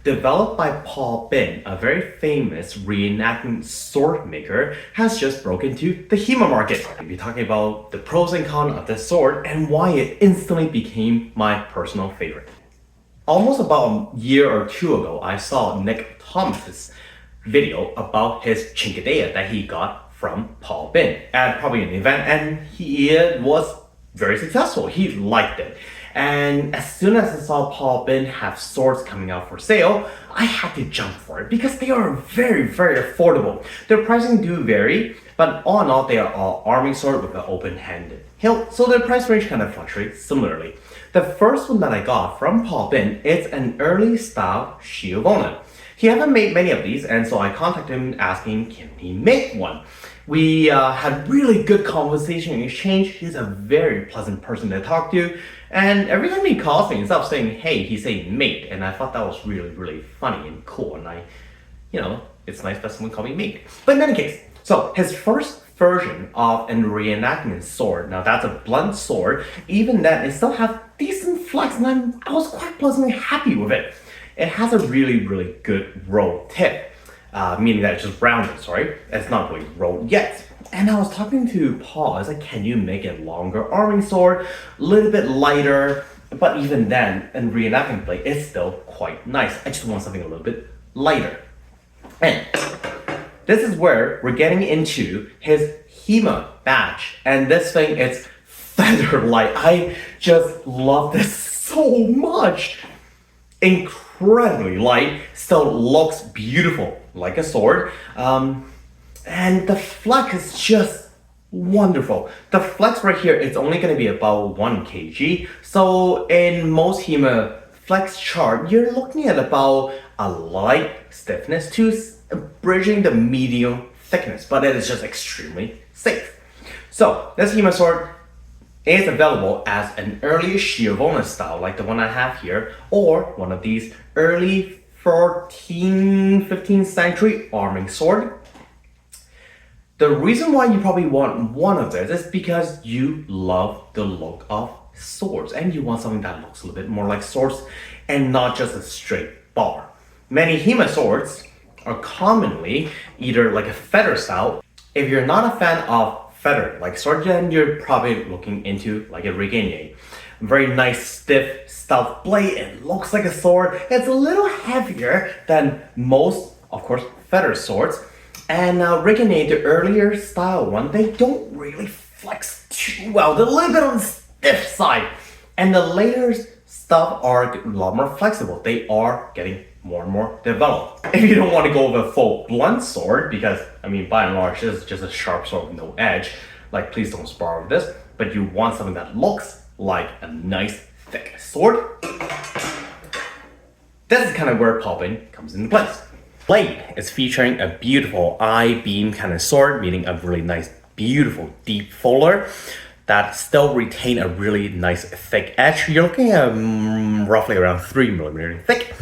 developed by Paul Bin, a very famous reenactment sword maker, has just broken into the HEMA market. We'll be talking about the pros and cons of this sword and why it instantly became my personal favorite. Almost about a year or two ago, I saw Nick Thomas's video about his Chinkadea that he got from Paul Bin at probably an event, and he was very successful. He liked it. And as soon as I saw Paul Bin have swords coming out for sale, I had to jump for it because they are very, very affordable. Their pricing do vary, but all in all, they are all arming sword with an open-handed hilt, so their price range kind of fluctuates similarly. The first one that I got from Paul Bin is an early style Schiavone. He haven't made many of these, and so I contacted him asking, can he make one? We had really good conversation and exchange. He's a very pleasant person to talk to. And every time he calls me, instead of saying, hey, he's saying mate. And I thought that was really, really funny and cool. And it's nice that someone called me mate. But in any case, so his first version of a reenactment sword, now that's a blunt sword, even then it still has decent flex, and I was quite pleasantly happy with it. It has a really, really good rolled tip. Meaning that it's just rounded, sorry. It's not really rolled yet. And I was talking to Paul, I was like, can you make a longer arming sword, a little bit lighter, but even then, in reenactment blade, it's still quite nice. I just want something a little bit lighter. And this is where we're getting into his HEMA badge. And this thing is feather light. I just love this so much. Incredibly light, still looks beautiful like a sword, and the flex is just wonderful. The flex right here is only going to be about 1 kg, so in most HEMA flex chart, you're looking at about a light stiffness to bridging the medium thickness, but it is just extremely safe. So this HEMA sword is available as an early Schiavone style, like the one I have here, or one of these early 14th, 15th century arming sword. The reason why you probably want one of this is because you love the look of swords and you want something that looks a little bit more like swords and not just a straight bar. Many HEMA swords are commonly either like a feather style. If you're not a fan of feather like sword, then you're probably looking into like a Regenier. Very nice stiff stout blade. It looks like a sword. It's a little heavier than most, of course, feather swords. And Regenier, the earlier style one, they don't really flex too well. They're a little bit on the stiff side. And the later stuff are a lot more flexible. They are getting more and more developed. If you don't want to go with a full blunt sword, because I mean by and large this is just a sharp sword with no edge, like please don't spar with this, but you want something that looks like a nice thick sword, this is kind of where Paul Bin comes into place. Blade is featuring a beautiful I-beam kind of sword, meaning a really nice beautiful deep fuller that still retain a really nice thick edge. You're looking at roughly around 3mm thick.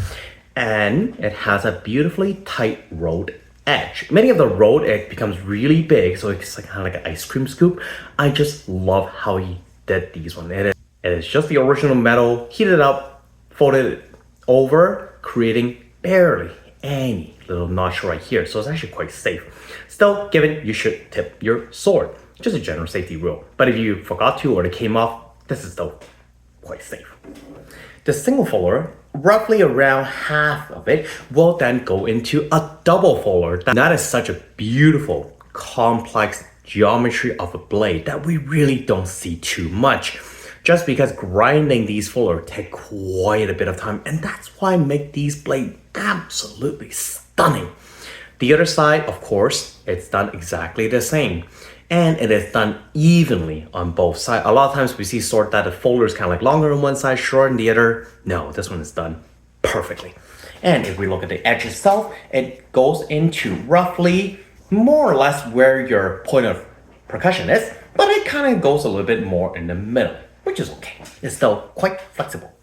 And it has a beautifully tight rolled edge. Many of the rolled it becomes really big, so it's like kind of like an ice cream scoop. I just love how he did these ones. It is just the original metal, heated up, folded it over, creating barely any little notch right here. So it's actually quite safe. Still, given you should tip your sword. Just a general safety rule. But if you forgot to or it came off, this is still quite safe. The single fuller, roughly around half of it, will then go into a double fuller. That is such a beautiful, complex geometry of a blade that we really don't see too much. Just because grinding these fuller take quite a bit of time, and that's why I make these blades absolutely stunning. The other side, of course, it's done exactly the same. And it is done evenly on both sides. A lot of times we see sword that the folder is kind of like longer on one side, short on the other. No, this one is done perfectly. And if we look at the edge itself, it goes into roughly more or less where your point of percussion is, but it kind of goes a little bit more in the middle, which is okay. It's still quite flexible.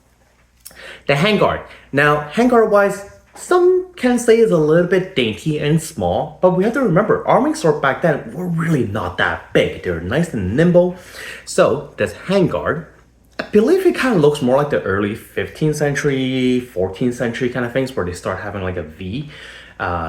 The handguard. Now, handguard wise, some can say it's a little bit dainty and small, but we have to remember, arming sword back then were really not that big. They were nice and nimble. So this handguard I believe it kind of looks more like the early 15th century, 14th century kind of things where they start having like a V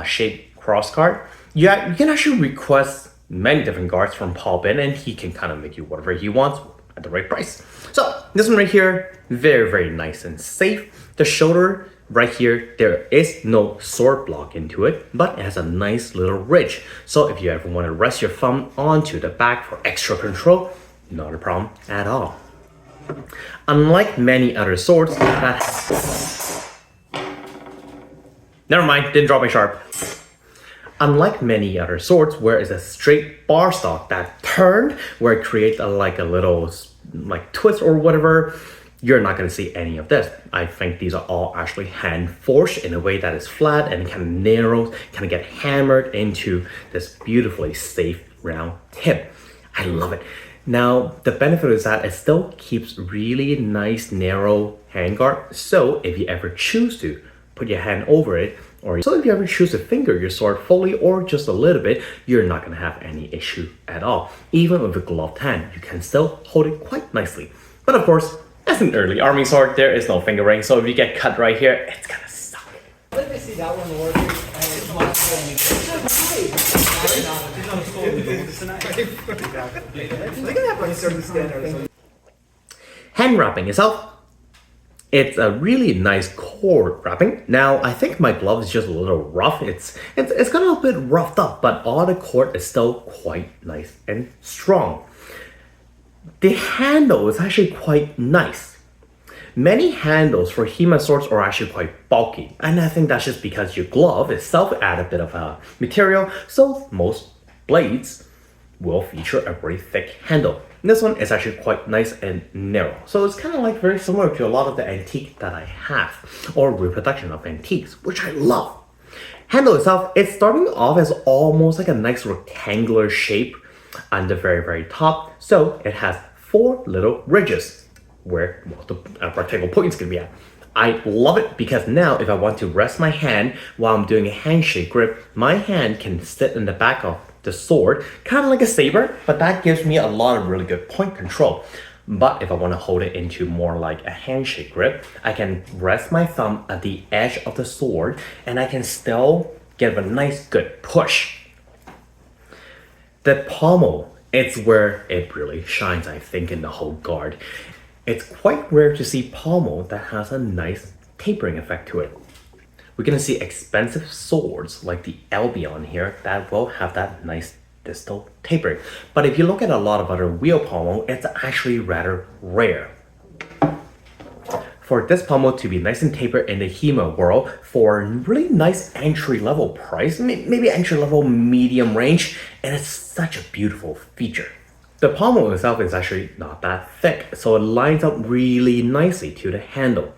shaped cross guard. Yeah, you can actually request many different guards from Paul Bin and he can kind of make you whatever he wants at the right price. So this one right here, very, very nice and safe. The shoulder right here, there is no sword block into it, but it has a nice little ridge. So if you ever want to rest your thumb onto the back for extra control, not a problem at all. Unlike many other swords never mind, didn't drop my sharp. Unlike many other swords where it's a straight bar stock that turned, where it creates a little like twist or whatever, you're not going to see any of this. I think these are all actually hand forged in a way that is flat and kind of narrow, kind of get hammered into this beautifully safe round tip. I love it. Now, the benefit is that it still keeps really nice narrow handguard. So if you ever choose to put your hand over it, or so if you ever choose to finger your sword fully or just a little bit, you're not going to have any issue at all. Even with a gloved hand, you can still hold it quite nicely. But of course, as an early arming sword, there is no fingering, so if you get cut right here, it's gonna suck. Let me see that one working. Hand wrapping itself, it's a really nice cord wrapping. Now, I think my glove is just a little rough. It's got a little bit roughed up, but all the cord is still quite nice and strong. The handle is actually quite nice. Many handles for HEMA swords are actually quite bulky, and I think that's just because your glove itself adds a bit of a material, so most blades will feature a very thick handle. This one is actually quite nice and narrow, so it's kind of like very similar to a lot of the antique that I have, or reproduction of antiques, which I love. Handle itself, it's starting off as almost like a nice rectangular shape on the very, very top, so it has 4 little ridges where the rectangle point is going to be at. I love it because now if I want to rest my hand while I'm doing a handshake grip, my hand can sit in the back of the sword, kind of like a saber, but that gives me a lot of really good point control. But if I want to hold it into more like a handshake grip, I can rest my thumb at the edge of the sword and I can still give a nice good push. The pommel, it's where it really shines, I think, in the whole guard. It's quite rare to see pommel that has a nice tapering effect to it. We're going to see expensive swords like the Albion here that will have that nice distal tapering. But if you look at a lot of other wheel pommel, it's actually rather rare. For this pommel to be nice and tapered in the HEMA world for really nice entry level price, maybe entry level medium range, and it's such a beautiful feature. The pommel itself is actually not that thick, so it lines up really nicely to the handle.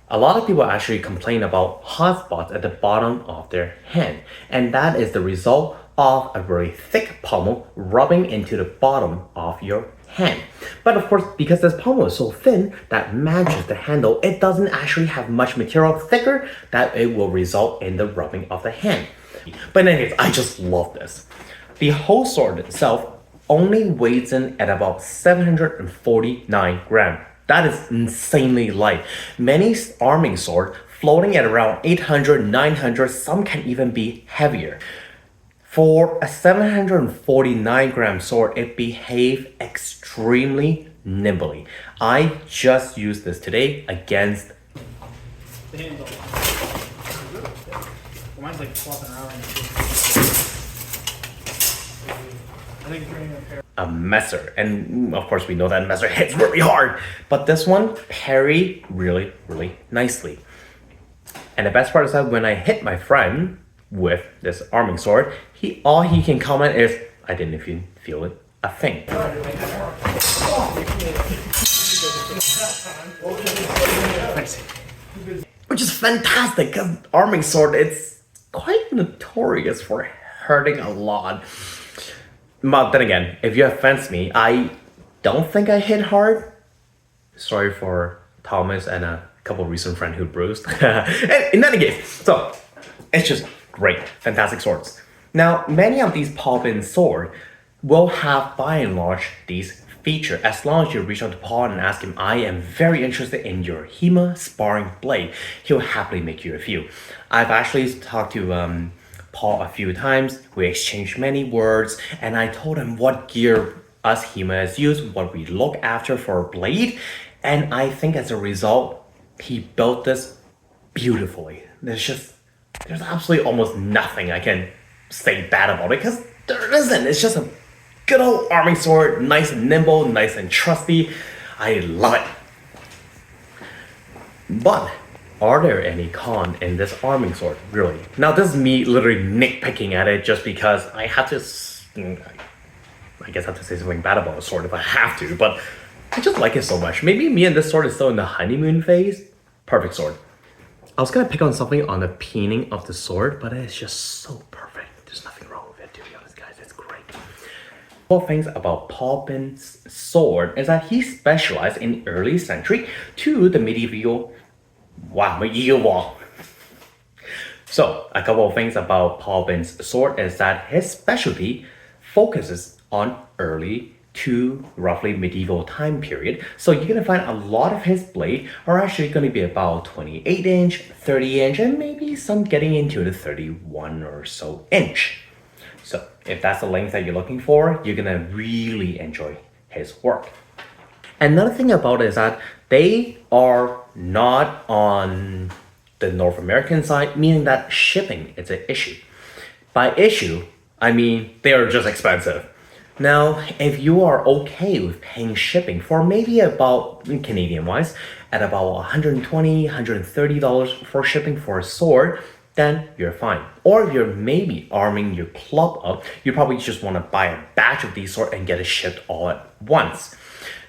A lot of people actually complain about hot spots at the bottom of their hand, and that is the result of a very thick pommel rubbing into the bottom of your hand. But of course, because this pommel is so thin that matches the handle, it doesn't actually have much material thicker that it will result in the rubbing of the hand. But anyways, I just love this. The whole sword itself only weighs in at about 749 grams. That is insanely light. Many arming swords floating at around 800, 900, some can even be heavier. For a 749 gram sword, it behaves extremely nimbly. I just used this today against The handle. Mine's like flopping around. a messer, and of course we know that messer hits really hard, but this one parry really nicely. And the best part is that when I hit my friend with this arming sword, all he can comment is, I didn't even feel it a thing. Which is fantastic, because arming sword, it's quite notorious for hurting a lot. But then again, if you offend me, I don't think I hit hard. Sorry for Thomas and a couple of recent friends who bruised. In any case, so it's just great, fantastic swords. Now, many of these pop-in swords will have, by and large, these feature. As long as you reach out to Paul and ask him, I am very interested in your HEMA sparring blade, he'll happily make you a few. I've actually talked to Paul a few times. We exchanged many words, and I told him what gear us HEMAists use, what we look after for a blade, and I think as a result, he built this beautifully. There's absolutely almost nothing I can say bad about it, because there isn't. It's just a good old arming sword, nice and nimble, nice and trusty. I love it. But are there any con in this arming sword, really? Now this is me literally nitpicking at it just because I have to, I guess I have to say something bad about the sword if I have to, but I just like it so much. Maybe me and this sword is still in the honeymoon phase. Perfect sword. I was gonna pick on something on the peening of the sword, but it's just so perfect. There's nothing wrong with it, to be honest, guys. It's great. One things about Paul Bin's sword is that he specialized in early century to the medieval. So a couple of things about Paul Bin's sword is that his specialty focuses on early to roughly medieval time period. So you're gonna find a lot of his blade are actually gonna be about 28 inch, 30 inch, and maybe some getting into the 31 or so inch. So if that's the length that you're looking for, you're gonna really enjoy his work. Another thing about it is that they are not on the North American side, meaning that shipping is an issue. By issue, I mean they are just expensive. Now, if you are okay with paying shipping for maybe about, Canadian wise, at about $120, $130 for shipping for a sword, then you're fine. Or if you're maybe arming your club up, you probably just want to buy a batch of these swords and get it shipped all at once.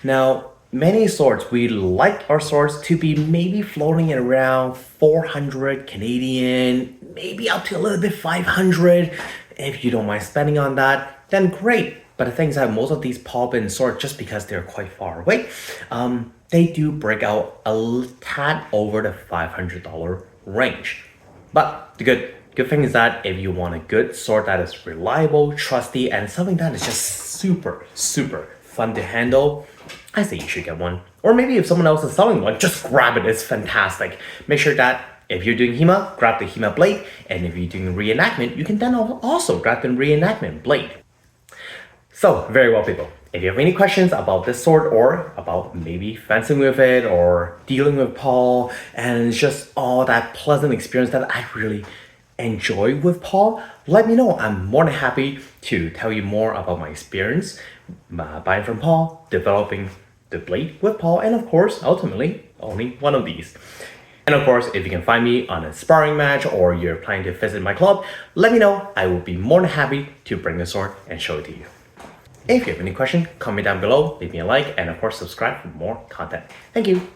Now, many swords, we like our swords to be maybe floating at around 400 Canadian, maybe up to a little bit 500. If you don't mind spending on that, then great. But the thing is that most of these Paul Bin swords, just because they're quite far away, they do break out a tad over the $500 range. But the good thing is that if you want a good sword that is reliable, trusty, and something that is just super fun to handle, I say you should get one. Or maybe if someone else is selling one, just grab it. It's fantastic. Make sure that if you're doing HEMA, grab the HEMA blade. And if you're doing reenactment, you can then also grab the reenactment blade. So, very well, people. If you have any questions about this sword or about maybe fencing with it or dealing with Paul and it's just all that pleasant experience that I really enjoy with Paul, let me know. I'm more than happy to tell you more about my experience buying from Paul, developing the blade with Paul, and of course, ultimately, owning one of these. And of course, if you can find me on a sparring match or you're planning to visit my club, let me know. I will be more than happy to bring the sword and show it to you. If you have any questions, comment down below, leave me a like, and of course subscribe for more content. Thank you.